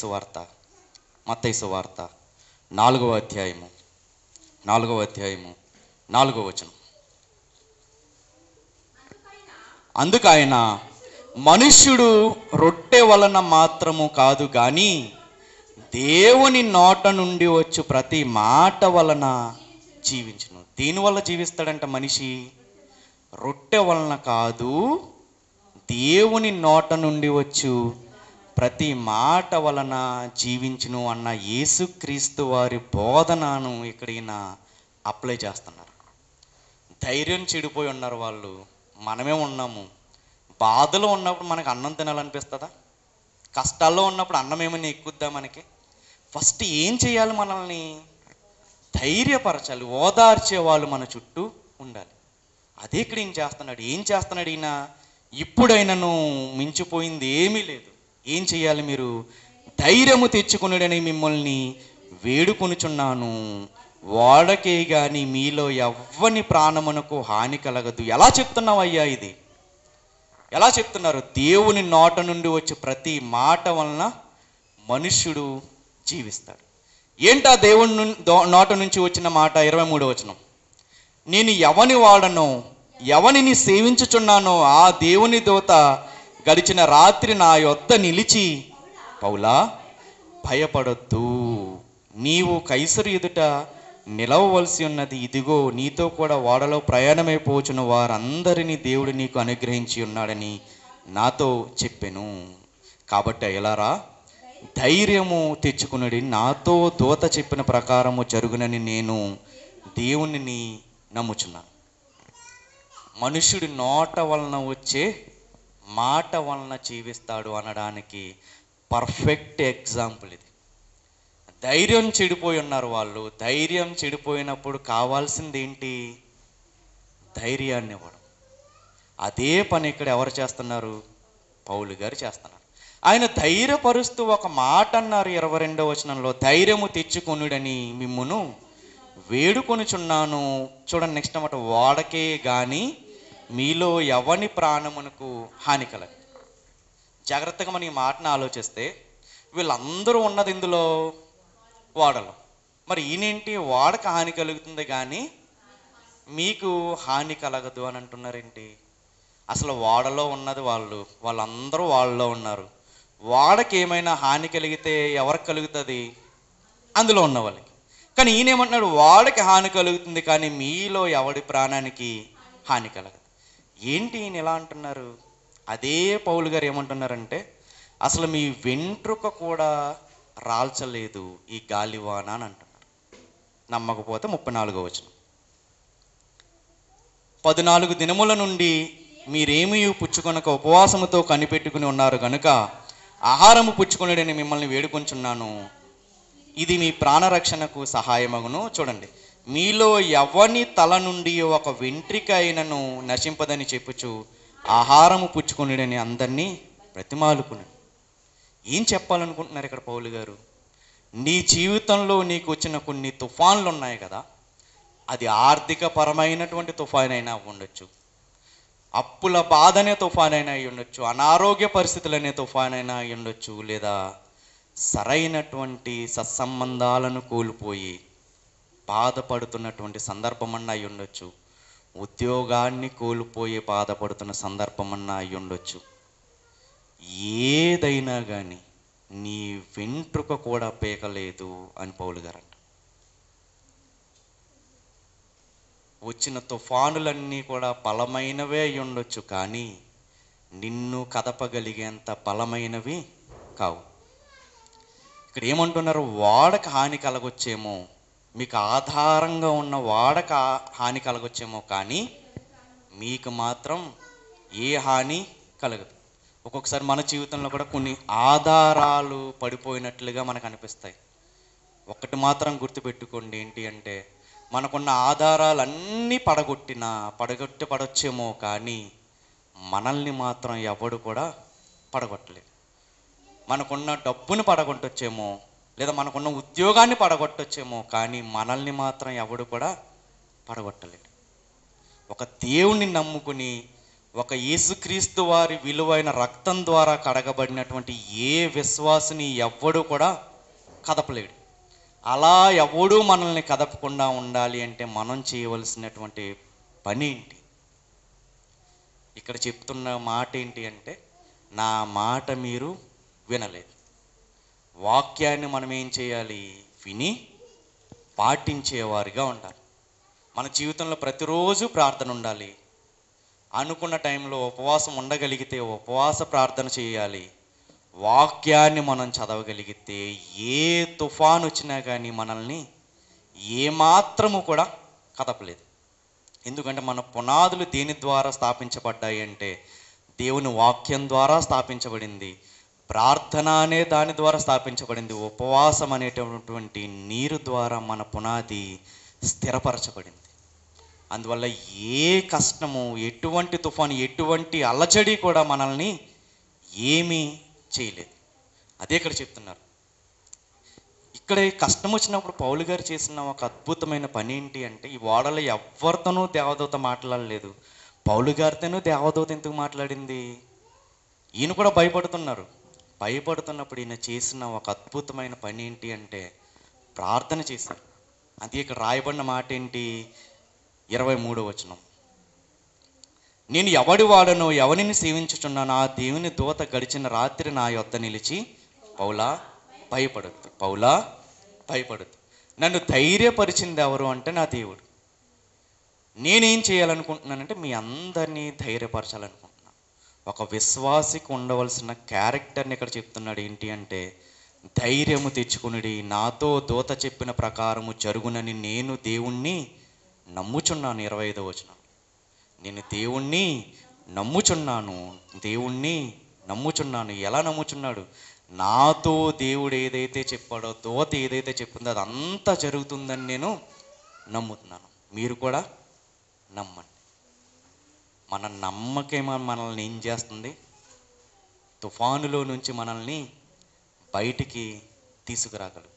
సువార్త 4వ అధ్యాయము 4వ వచనం. అందుకు ఆయన, మనుష్యుడు రొట్టె వలన మాత్రము కాదు గాని దేవుని నోట నుండి వచ్చు ప్రతి మాట వలన జీవించును. దేనివల్ల జీవిస్తాడంట మనిషి? రొట్టె వలన కాదు, దేవుని నోట నుండి వచ్చు ప్రతి మాట వలన జీవించును అన్న యేసుక్రీస్తు వారి బోధనను ఇక్కడ ఈయన అప్లై చేస్తున్నారు. ధైర్యం చెడిపోయి ఉన్నారు వాళ్ళు. మనమే ఉన్నాము. బాధలో ఉన్నప్పుడు మనకు అన్నం తినాలనిపిస్తుందా? కష్టాల్లో ఉన్నప్పుడు అన్నం ఏమని ఎక్కుద్దా మనకి? ఫస్ట్ ఏం చేయాలి? మనల్ని ధైర్యపరచాలి, ఓదార్చే వాళ్ళు మన చుట్టూ ఉండాలి. అదే ఇక్కడ ఈయన చేస్తున్నాడు. ఏం చేస్తున్నాడు ఈయన? ఇప్పుడైనను మించిపోయింది ఏమీ లేదు. ఏం చేయాలి? మీరు ధైర్యము తెచ్చుకున్నాడని మిమ్మల్ని వేడుకొనుచున్నాను, వాడకే గాని మీలో ఎవ్వని ప్రాణమునకు హాని కలగదు. ఎలా చెప్తున్నావు అయ్యా ఇది? ఎలా చెప్తున్నారు? దేవుని నోట నుండి వచ్చే ప్రతి మాట వలన మనుష్యుడు జీవిస్తాడు. ఏంటా దేవుని నోట నుంచి వచ్చిన మాట? 23వ వచనం. నేను ఎవని వాడనో, ఎవనిని సేవించుచున్నానో ఆ దేవుని దూత గడిచిన రాత్రి నా యొద్ద నిలిచి, పౌలా భయపడొద్దు, నీవు కైసరు ఎదుట నిలవవలసి ఉన్నది. ఇదిగో నీతో కూడా ఓడలో ప్రయాణమైపోచున్న వారందరినీ దేవుడు నీకు అనుగ్రహించి ఉన్నాడని నాతో చెప్పెను. కాబట్టి ఎలారా, ధైర్యము తెచ్చుకున్నది, నాతో దూత చెప్పిన ప్రకారము జరుగునని నేను దేవునిని నమ్ముచున్నాను. మనుష్యుడి నోట వలన వచ్చే మాట వలన జీవిస్తాడు అనడానికి పర్ఫెక్ట్ ఎగ్జాంపుల్ ఇది. ధైర్యం చెడిపోయి ఉన్నారు వాళ్ళు. ధైర్యం చెడిపోయినప్పుడు కావాల్సింది ఏంటి? ధైర్యాన్ని ఇవ్వడం. అదే పని ఇక్కడ ఎవరు చేస్తున్నారు? పౌలు గారు చేస్తున్నారు. ఆయన ధైర్యపరుస్తూ ఒక మాట అన్నారు 22వ వచనంలో, ధైర్యము తెచ్చుకొనుడని మిమ్మును వేడుకొనుచున్నాను. చూడండి నెక్స్ట్ మాట, వాడకే గాని మీలో ఎవని ప్రాణమునకు హాని కలగదు. జాగ్రత్తగా మనం ఈ మాటను ఆలోచిస్తే వీళ్ళందరూ ఉన్నది ఇందులో వాడలో. మరి ఈయనేంటి వాడక హాని కలుగుతుంది కానీ మీకు హాని కలగదు అని అంటున్నారేంటి? అసలు వాడలో ఉన్నది వాళ్ళందరూ వాళ్ళలో ఉన్నారు. వాడకి ఏమైనా హాని కలిగితే ఎవరికి కలుగుతుంది? అందులో ఉన్న వాళ్ళకి. కానీ ఈయన ఏమంటున్నాడు? వాడకి హాని కలుగుతుంది కానీ మీలో ఎవడి ప్రాణానికి హాని కలగదు. ఏంటి ఈయన ఎలా అంటున్నారు? అదే పౌలు గారు ఏమంటున్నారంటే, అసలు మీ వెంట్రుక కూడా రాల్చలేదు ఈ గాలివాన అని అంటున్నారు. నమ్మకపోతే 34వ వచనం. 14 దినముల నుండి మీరేమీ పుచ్చుకొనక ఉపవాసముతో కనిపెట్టుకుని ఉన్నారు కనుక ఆహారము పుచ్చుకొనుడని మిమ్మల్ని వేడుకొంచున్నాను, ఇది మీ ప్రాణరక్షణకు సహాయమగును. చూడండి, మీలో ఎవని తల నుండి ఒక వెంట్రిక అయినను నశింపదని చెప్పుచు ఆహారము పుచ్చుకొనుడని అందరినీ బ్రతిమాలుకుని. ఏం చెప్పాలనుకుంటున్నారు ఇక్కడ పౌలు గారు? నీ జీవితంలో నీకు వచ్చిన కొన్ని తుఫాన్లు ఉన్నాయి కదా, అది ఆర్థిక పరమైనటువంటి తుఫాన్ అయినా ఉండొచ్చు, అప్పుల బాధ అనే తుఫాన్ అయినా అయి ఉండొచ్చు, అనారోగ్య పరిస్థితులు అనే తుఫాన్ అయినా అయి ఉండొచ్చు, లేదా సరైనటువంటి సత్సంబంధాలను కోల్పోయి బాధపడుతున్నటువంటి సందర్భం అన్నా అయి ఉండొచ్చు, ఉద్యోగాన్ని కోల్పోయి బాధపడుతున్న సందర్భం అన్నా అయి ఉండొచ్చు. ఏదైనా కానీ నీ వెంట్రుక కూడా పీకలేదు అని పౌలు గారు అంట. వచ్చిన తుఫానులన్నీ కూడా బలమైనవే అయి ఉండొచ్చు, కానీ నిన్ను కదపగలిగేంత బలమైనవి కావు. ఇక్కడ ఏమంటున్నారు? వాడకు హాని కలగొచ్చేమో, మీకు ఆధారంగా ఉన్న వాడకు హాని కలగొచ్చేమో, కానీ మీకు మాత్రం ఏ హాని కలగదు. ఒక్కొక్కసారి మన జీవితంలో కూడా కొన్ని ఆధారాలు పడిపోయినట్లుగా మనకు అనిపిస్తాయి. ఒక్కటి మాత్రం గుర్తుపెట్టుకోండి, ఏంటి అంటే మనకున్న ఆధారాలన్నీ పడొచ్చేమో, కానీ మనల్ని మాత్రం ఎవడు కూడా పడగొట్టలేదు. మనకున్న డబ్బుని పడగొట్టొచ్చేమో, లేదా మనకున్న ఉద్యోగాన్ని పడగొట్టొచ్చేమో, కానీ మనల్ని మాత్రం ఎవడు కూడా పడగొట్టలేడు. ఒక దేవుణ్ణి నమ్ముకుని, ఒక యేసుక్రీస్తు వారి విలువైన రక్తం ద్వారా కడగబడినటువంటి ఏ విశ్వాసిని ఎవ్వడు కూడా కదపలేడు. అలా ఎవడూ మనల్ని కదపకుండా ఉండాలి అంటే మనం చేయవలసినటువంటి పని ఏంటి? ఇక్కడ చెప్తున్న మాట ఏంటి అంటే, నా మాట మీరు వినలేదు. వాక్యాన్ని మనం ఏం చేయాలి? విని పాటించేవారిగా ఉండాలి. మన జీవితంలో ప్రతిరోజు ప్రార్థన ఉండాలి. అనుకున్న టైంలో ఉపవాసం ఉండగలిగితే ఉపవాస ప్రార్థన చేయాలి. వాక్యాన్ని మనం చదవగలిగితే ఏ తుఫాను వచ్చినా కానీ మనల్ని ఏమాత్రము కూడా కదపలేదు. ఎందుకంటే మన పునాదులు దేని ద్వారా స్థాపించబడ్డాయి అంటే దేవుని వాక్యం ద్వారా స్థాపించబడింది. ప్రార్థన అనే దాని ద్వారా స్థాపించబడింది. ఉపవాసం అనేటటువంటి నీరు ద్వారా మన పునాది స్థిరపరచబడింది. అందువల్ల ఏ కష్టము, ఎటువంటి తుఫాను, ఎటువంటి అలజడి కూడా మనల్ని ఏమీ చేయలేదు. అదే ఇక్కడ చెప్తున్నారు. ఇక్కడ కష్టం వచ్చినప్పుడు పౌలు గారు చేసిన ఒక అద్భుతమైన పని ఏంటి అంటే, ఈ ఓడలో ఎవరితోనూ దేవదూత మాట్లాడలేదు. పౌలు గారితోనూ దేవదూత ఎందుకు మాట్లాడింది? ఈయన కూడా భయపడుతున్నారు. భయపడుతున్నప్పుడు ఈయన చేసిన ఒక అద్భుతమైన పని ఏంటి అంటే ప్రార్థన చేశారు. అది ఇక్కడ రాయబడిన మాట ఏంటి? 23వ వచనం, నేను ఎవడి వాడనో ఎవరిని సేవించుచున్నాను, ఆ దేవుని దూత గడిచిన రాత్రి నా యొద్ద నిలిచి, పౌలా భయపడద్దు, పౌలా భయపడద్దు. నన్ను ధైర్యపరిచింది ఎవరు అంటే నా దేవుడు. నేనేం చేయాలనుకుంటున్నానంటే మీ అందరినీ ధైర్యపరచాలనుకుంటున్నాను. ఒక విశ్వాసికి ఉండవలసిన క్యారెక్టర్ని ఇక్కడ చెప్తున్నాడు. ఏంటి అంటే ధైర్యము తెచ్చుకునిడి, నాతో దూత చెప్పిన ప్రకారము జరుగునని నేను దేవుణ్ణి నమ్ముచున్నాను. 25వ వచనం, నేను దేవుణ్ణి నమ్ముచున్నాను, దేవుణ్ణి నమ్ముచున్నాను. ఎలా నమ్ముచున్నాడు? నాతో దేవుడు ఏదైతే చెప్పాడో, దూత ఏదైతే చెప్పిందో అదంతా జరుగుతుందని నేను నమ్ముతున్నాను. మీరు కూడా నమ్మండి. మన నమ్మకం మనల్ని ఏం చేస్తుంది? తుఫానులో నుంచి మనల్ని బయటికి తీసుకురాగలదు.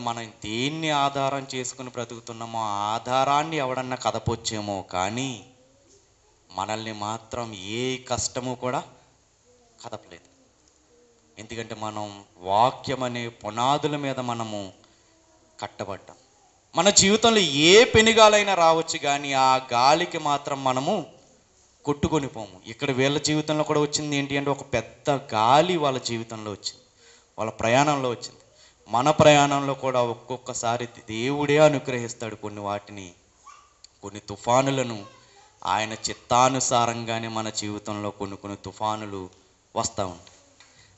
మనం దేన్ని ఆధారం చేసుకుని బ్రతుకుతున్నామో ఆ ఆధారాన్ని ఎవడన్నా కదపొచ్చేమో, కానీ మనల్ని మాత్రం ఏ కష్టము కూడా కదపలేదు. ఎందుకంటే మనం వాక్యం అనే పునాదుల మీద మనము కట్టబడ్డాం. మన జీవితంలో ఏ పెనుగాలైనా రావచ్చు, కానీ ఆ గాలికి మాత్రం మనము కొట్టుకొని పోము. ఇక్కడ వీళ్ళ జీవితంలో కూడా వచ్చింది ఏంటి అంటే ఒక పెద్ద గాలి వాళ్ళ జీవితంలో వచ్చింది, వాళ్ళ ప్రయాణంలో వచ్చింది. మన ప్రయాణంలో కూడా ఒక్కొక్కసారి దేవుడే అనుగ్రహిస్తాడు కొన్ని వాటిని, కొన్ని తుఫానులను. ఆయన చిత్తానుసారంగానే మన జీవితంలో కొన్ని తుఫానులు వస్తూ ఉంటాయి.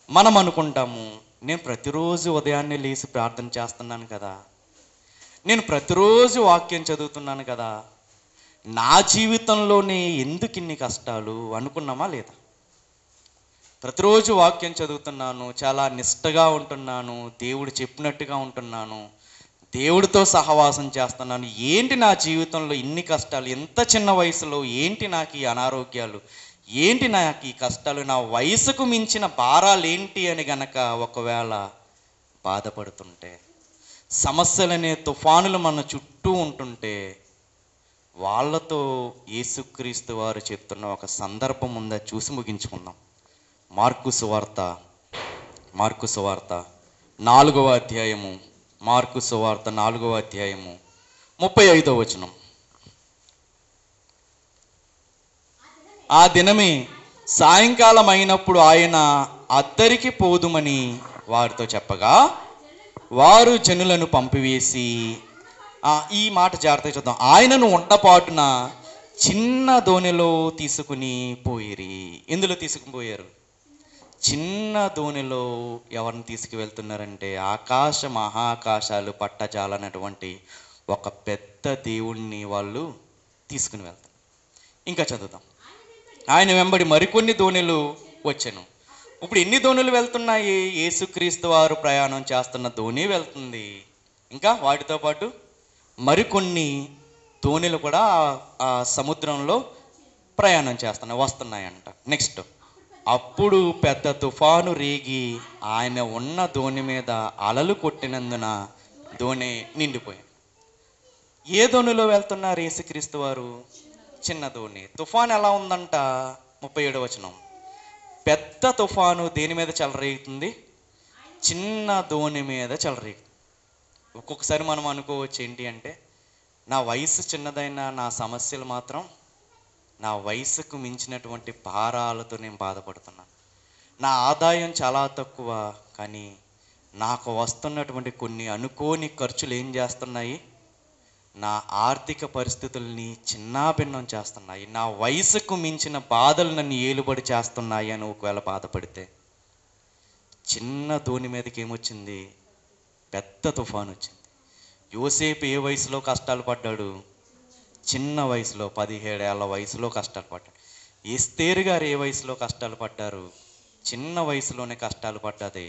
మనం అనుకుంటాము, నేను ప్రతిరోజు ఉదయాన్నే లేచి ప్రార్థన చేస్తున్నాను కదా, నేను ప్రతిరోజు వాక్యం చదువుతున్నాను కదా, నా జీవితంలోనే ఎందుకు ఇన్ని కష్టాలు అనుకున్నామా లేదా? ప్రతిరోజు వాక్యం చదువుతున్నాను, చాలా నిష్టగా ఉంటున్నాను, దేవుడు చెప్పినట్టుగా ఉంటున్నాను, దేవుడితో సహవాసం చేస్తున్నాను, ఏంటి నా జీవితంలో ఇన్ని కష్టాలు, ఎంత చిన్న వయసులో ఏంటి నాకు ఈ అనారోగ్యాలు, ఏంటి నాకు ఈ కష్టాలు, నా వయసుకు మించిన భారాలు ఏంటి అని గనక ఒకవేళ బాధపడుతుంటే, సమస్యలనే తుఫానులు మన చుట్టూ ఉంటుంటే, వాళ్ళతో యేసుక్రీస్తు వారు చెప్తున్న ఒక సందర్భం ఉందా చూసి ముగించుకుందాం. మార్కు సువార్త 4వ అధ్యాయము, మార్కు సువార్త 4వ అధ్యాయము 35వ వచనం. ఆ దినమే సాయంకాలం అయినప్పుడు ఆయన అద్దరికి పోదుమని వారితో చెప్పగా వారు జనులను పంపివేసి, ఈ మాట జాగ్రత్తగా చూద్దాం, ఆయనను ఉండపాటున చిన్న దోణిలో తీసుకుని పోయిరి. ఎందులో తీసుకుని పోయారు? చిన్న దోణిలో. ఎవరిని తీసుకువెళ్తున్నారంటే ఆకాశ మహాకాశాలు పట్టజాలనటువంటి ఒక పెద్ద దేవుణ్ణి వాళ్ళు తీసుకుని వెళ్తారు. ఇంకా చదువుతాం. ఆయన వెంబడి మరికొన్ని దోణిలు వచ్చెను. ఇప్పుడు ఎన్ని దోణులు వెళ్తున్నాయి? యేసుక్రీస్తు వారు ప్రయాణం చేస్తున్న దోణి వెళ్తుంది, ఇంకా వాటితో పాటు మరికొన్ని దోణిలు కూడా ఆ సముద్రంలో ప్రయాణం వస్తున్నాయంట. నెక్స్ట్, అప్పుడు పెద్ద తుఫాను రేగి ఆయన ఉన్న దోణి మీద అలలు కొట్టినందున దోణి నిండిపోయింది. ఏ దోణిలో వెళ్తున్నారు యేసుక్రీస్తు వారు? చిన్న దోణి. తుఫాను ఎలా ఉందంట? 37వ వచనం. పెద్ద తుఫాను దేని మీద చెలరేగుతుంది? చిన్న దోణి మీద చెలరేగుతుంది. ఒక్కొక్కసారి మనం అనుకోవచ్చు ఏంటి అంటే, నా వయసు చిన్నదైనా నా సమస్యలు మాత్రం నా వయసుకు మించినటువంటి భారాలతో నేను బాధపడుతున్నాను. నా ఆదాయం చాలా తక్కువ, కానీ నాకు వస్తున్నటువంటి కొన్ని అనుకోని ఖర్చులు ఏం చేస్తున్నాయి? నా ఆర్థిక పరిస్థితుల్ని చిన్నాభిన్నం చేస్తున్నాయి. నా వయసుకు మించిన బాధలు నన్ను ఏలుబడి చేస్తున్నాయి అని ఒకవేళ బాధపడితే, చిన్న దోణి మీదకి ఏమొచ్చింది? పెద్ద తుఫాను వచ్చింది. యోసేపు ఏ వయసులో కష్టాలు పడ్డాడు? చిన్న వయసులో, 17 ఏళ్ల వయసులో కష్టాలు పడ్డాడు. ఎస్తేరు గారు ఏ వయసులో కష్టాలు పడ్డారు? చిన్న వయసులోనే కష్టాలు పడ్డది.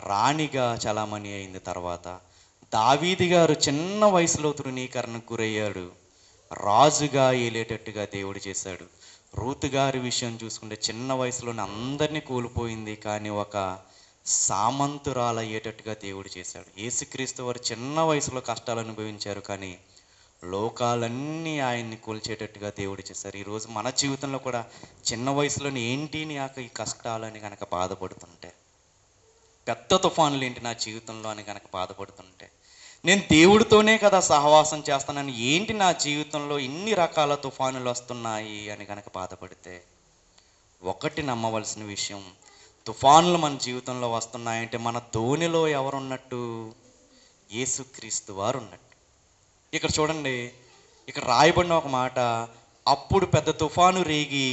రాణిగా చలామణి అయింది. తర్వాత దావీదు గారు చిన్న వయసులో తృణీకరణకు గురయ్యాడు, రాజుగా ఏలేటట్టుగా దేవుడు చేశాడు. రూతు గారి విషయం చూసుకుంటే చిన్న వయసులోనే అందరినీ కోల్పోయింది, కానీ ఒక సామంతురాలు అయ్యేటట్టుగా దేవుడు చేశాడు. యేసుక్రీస్తు వారు చిన్న వయసులో కష్టాలు అనుభవించారు, కానీ లోకాలన్నీ ఆయన్ని కూల్చేటట్టుగా దేవుడు చేశారు. ఈరోజు మన జీవితంలో కూడా చిన్న వయసులోని ఏంటి నాకు ఈ కష్టాలని కనుక బాధపడుతుంటే, పెద్ద తుఫానులు ఏంటి నా జీవితంలో అని కనుక బాధపడుతుంటే, నేను దేవుడితోనే కదా సహవాసం చేస్తానని ఏంటి నా జీవితంలో ఇన్ని రకాల తుఫానులు వస్తున్నాయి అని కనుక బాధపడితే, ఒకటి నమ్మవలసిన విషయం, తుఫానులు మన జీవితంలో వస్తున్నాయంటే మన దోణిలో ఎవరున్నట్టు? యేసుక్రీస్తు వారు ఉన్నట్టు. ఇక్కడ చూడండి, ఇక్కడ రాయబడిన ఒక మాట, అప్పుడు పెద్ద తుఫాను రేగి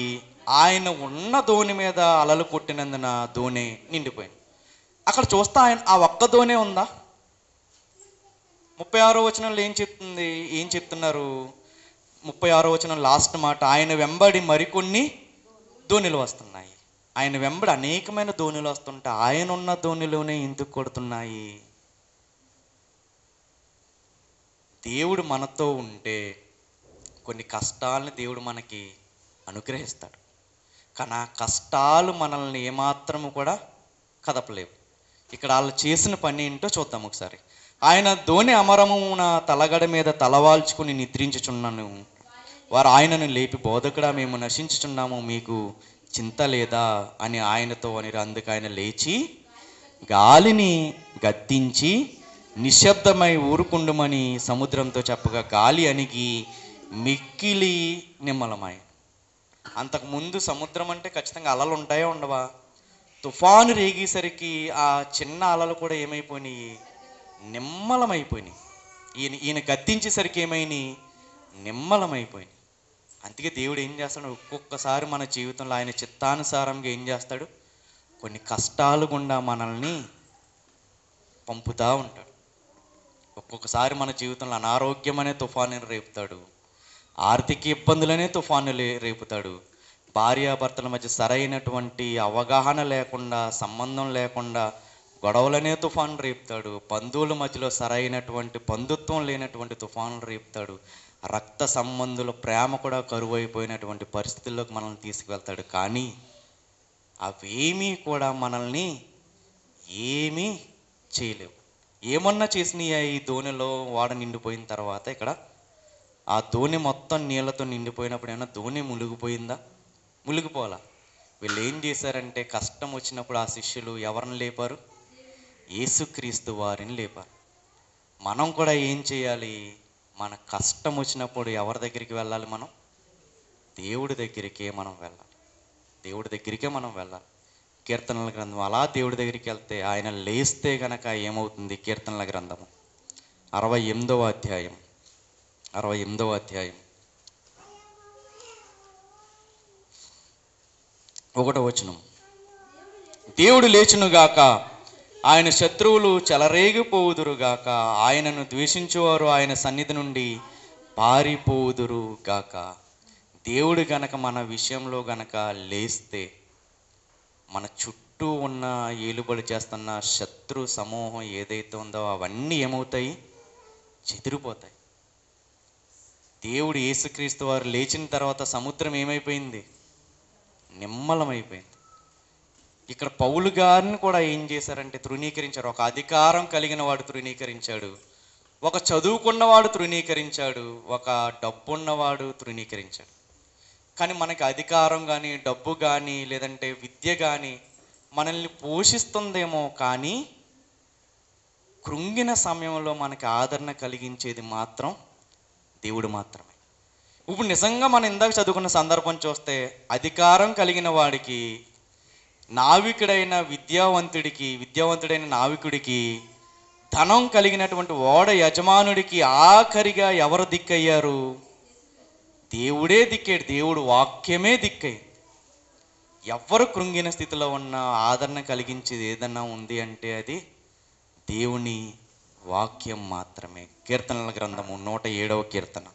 ఆయన ఉన్న దోణి మీద అలలు కొట్టినందున దోణి నిండిపోయింది. అక్కడ చూస్తే ఆయన ఆ ఒక్క దోణే ఉందా? 36వ వచనంలో ఏం చెప్తున్నారు? 36వ వచనం లాస్ట్ మాట, ఆయన వెంబడి మరికొన్ని దోణిలు వస్తున్నాయి. ఆయన వెంబడి అనేకమైన దోణిలు వస్తుంటే ఆయన ఉన్న దోణిలోనే ఎందుకు కొడుతున్నాయి? దేవుడు మనతో ఉంటే కొన్ని కష్టాలని దేవుడు మనకి అనుగ్రహిస్తాడు, కానీ ఆ కష్టాలు మనల్ని ఏమాత్రము కూడా కదపలేవు. ఇక్కడ వాళ్ళు చేసిన పని ఏంటో చూద్దాం ఒకసారి. ఆయన దోణి అమరమున తలగడ మీద తలవాల్చుకుని నిద్రించుచున్నాను. వారు ఆయనను లేపి, బోధకుడా, మేము నశించుచున్నాము, మీకు చింత లేదా అని ఆయనతో అనిరు. అందుకు ఆయన లేచి గాలిని గద్దించి నిశ్శబ్దమై ఊరుకుండుమని సముద్రంతో చెప్పగా గాలి అణిగి మిక్కిలి నిమ్మలమై. అంతకుముందు సముద్రం అంటే ఖచ్చితంగా అలలు ఉంటాయో ఉండవా? తుఫాను రేగేసరికి ఆ చిన్న అలలు కూడా ఏమైపోయినాయి? నిమ్మలమైపోయినాయి. ఈయన గద్దించేసరికి ఏమైనాయి? నిమ్మలమైపోయినాయి. అందుకే దేవుడు ఏం చేస్తాడు? ఒక్కొక్కసారి మన జీవితంలో ఆయన చిత్తానుసారంగా ఏం చేస్తాడు? కొన్ని కష్టాలు గుండా మనల్ని పంపుతూ ఉంటాడు. ఒక్కొక్కసారి మన జీవితంలో అనారోగ్యం అనే తుఫానుని రేపుతాడు, ఆర్థిక ఇబ్బందులనే తుఫాను రేపుతాడు, భార్యాభర్తల మధ్య సరైనటువంటి అవగాహన లేకుండా, సంబంధం లేకుండా గొడవలనే తుఫాను రేపుతాడు, బంధువుల మధ్యలో సరైనటువంటి బంధుత్వం లేనటువంటి తుఫానులు రేపుతాడు, రక్త సంబంధుల ప్రేమ కూడా కరువైపోయినటువంటి పరిస్థితుల్లోకి మనల్ని తీసుకువెళ్తాడు. కానీ అవేమీ కూడా మనల్ని ఏమీ చేయలేవు. ఏమన్నా చేసినాయి ఈ దోణిలో వాడ నిండిపోయిన తర్వాత? ఇక్కడ ఆ దోణి మొత్తం నీళ్ళతో నిండిపోయినప్పుడు ఏమన్నా దోణి మునిగిపోయిందా? మునిగిపోలా. వీళ్ళు ఏం చేశారంటే, కష్టం వచ్చినప్పుడు ఆ శిష్యులు ఎవరిని లేపారు? యేసుక్రీస్తు వారిని లేపారు. మనం కూడా ఏం చేయాలి? మన కష్టం వచ్చినప్పుడు ఎవరి దగ్గరికి వెళ్ళాలి? మనం దేవుడి దగ్గరికే మనం వెళ్ళాలి. దేవుడి దగ్గరికే మనం వెళ్ళాలి. కీర్తనల గ్రంథం అలా దేవుడి దగ్గరికి వెళ్తే ఆయన లేస్తే గనక ఏమవుతుంది? కీర్తనల గ్రంథము 68వ అధ్యాయం 1వ వచనం. దేవుడు లేచునుగాక, ఆయన శత్రువులు చెలరేగిపోవుదురుగాక, ఆయనను ద్వేషించువారు ఆయన సన్నిధి నుండి పారిపోవుదురుగాక. దేవుడు గనక మన విషయంలో గనక లేస్తే మన చుట్టూ ఉన్న ఏలుబడి చేస్తున్న శత్రు సమూహం ఏదైతే ఉందో అవన్నీ ఏమవుతాయి? చెదిరిపోతాయి. దేవుడు యేసుక్రీస్తు వారు లేచిన తర్వాత సముద్రం ఏమైపోయింది? నిమ్మలమైపోయింది. ఇక్కడ పౌలు గారిని కూడా ఏం చేశారంటే తృణీకరించారు. ఒక అధికారం కలిగిన వాడు తృణీకరించాడు, ఒక చదువుకున్నవాడు తృణీకరించాడు, ఒక డబ్బున్నవాడు తృణీకరించాడు. కానీ మనకి అధికారం కానీ, డబ్బు కానీ, లేదంటే విద్య కానీ మనల్ని పోషిస్తుందేమో, కానీ కృంగిన సమయంలో మనకి ఆదరణ కలిగించేది మాత్రం దేవుడు మాత్రమే. ఇప్పుడు నిజంగా మనం ఇందాక చదువుకున్న సందర్భం చూస్తే, అధికారం కలిగిన వాడికి, నావికుడైన విద్యావంతుడైన నావికుడికి, ధనం కలిగినటువంటి ఓడ యజమానుడికి ఆఖరిగా ఎవరు దిక్కయ్యారు? దేవుడే దిక్కాడు. దేవుడు వాక్యమే దిక్కయ్యింది. ఎవరు కృంగిన స్థితిలో ఉన్న ఆదరణ కలిగించేది ఏదన్నా ఉంది అంటే అది దేవుని వాక్యం మాత్రమే. కీర్తనల గ్రంథము 107వ కీర్తన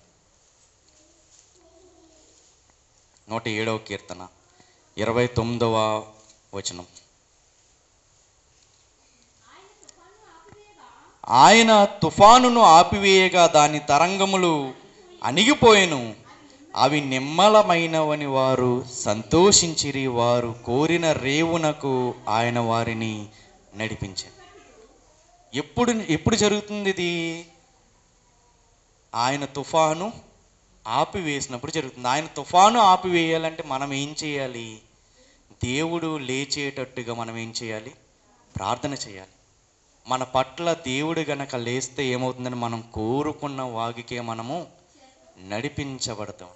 29వ వచనం. ఆయన తుఫానును ఆపివేయగా దాని తరంగములు అణిగిపోయెను, అవి నిమ్మలమైనవని వారు సంతోషించిరి, వారు కోరిన రేవునకు ఆయన వారిని నడిపించారు. ఎప్పుడు జరుగుతుంది ఇది? ఆయన తుఫాను ఆపివేసినప్పుడు జరుగుతుంది. ఆయన తుఫాను ఆపివేయాలంటే మనం ఏం చేయాలి? దేవుడు లేచేటట్టుగా మనం ఏం చేయాలి? ప్రార్థన చేయాలి. మన పట్ల దేవుడు గనక లేస్తే ఏమవుతుందని మనం కోరుకున్న వాగికే మనము నడిపించబడతాం.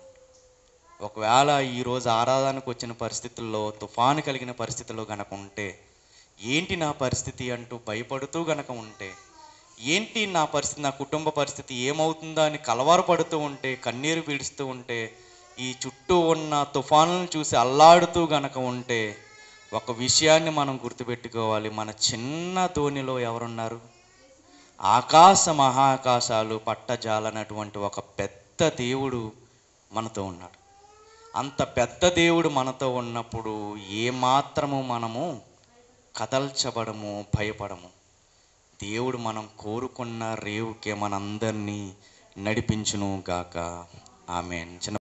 ఒకవేళ ఈరోజు ఆరాధనకు వచ్చిన పరిస్థితుల్లో, తుఫాను కలిగిన పరిస్థితుల్లో గనక ఉంటే, ఏంటి నా పరిస్థితి అంటూ భయపడుతూ గనక ఉంటే, ఏంటి నా పరిస్థితి, నా కుటుంబ పరిస్థితి ఏమవుతుందా అని కలవరపడుతూ ఉంటే, కన్నీరు పీడుస్తూ ఉంటే, ఈ చుట్టూ ఉన్న తుఫానులను చూసి అల్లాడుతూ గనక ఉంటే, ఒక విషయాన్ని మనం గుర్తుపెట్టుకోవాలి. మన చిన్న దోణిలో ఎవరున్నారు? ఆకాశ మహాకాశాలు పట్టజాలనటువంటి ఒక పెద్ద దేవుడు మనతో ఉన్నాడు. అంత పెద్ద దేవుడు మనతో ఉన్నప్పుడు ఏమాత్రము మనము కదల్చబడము, భయపడము. దేవుడు మనం కోరుకున్న రేవుకే మనందరినీ నడిపించును గాక. ఆమేన్.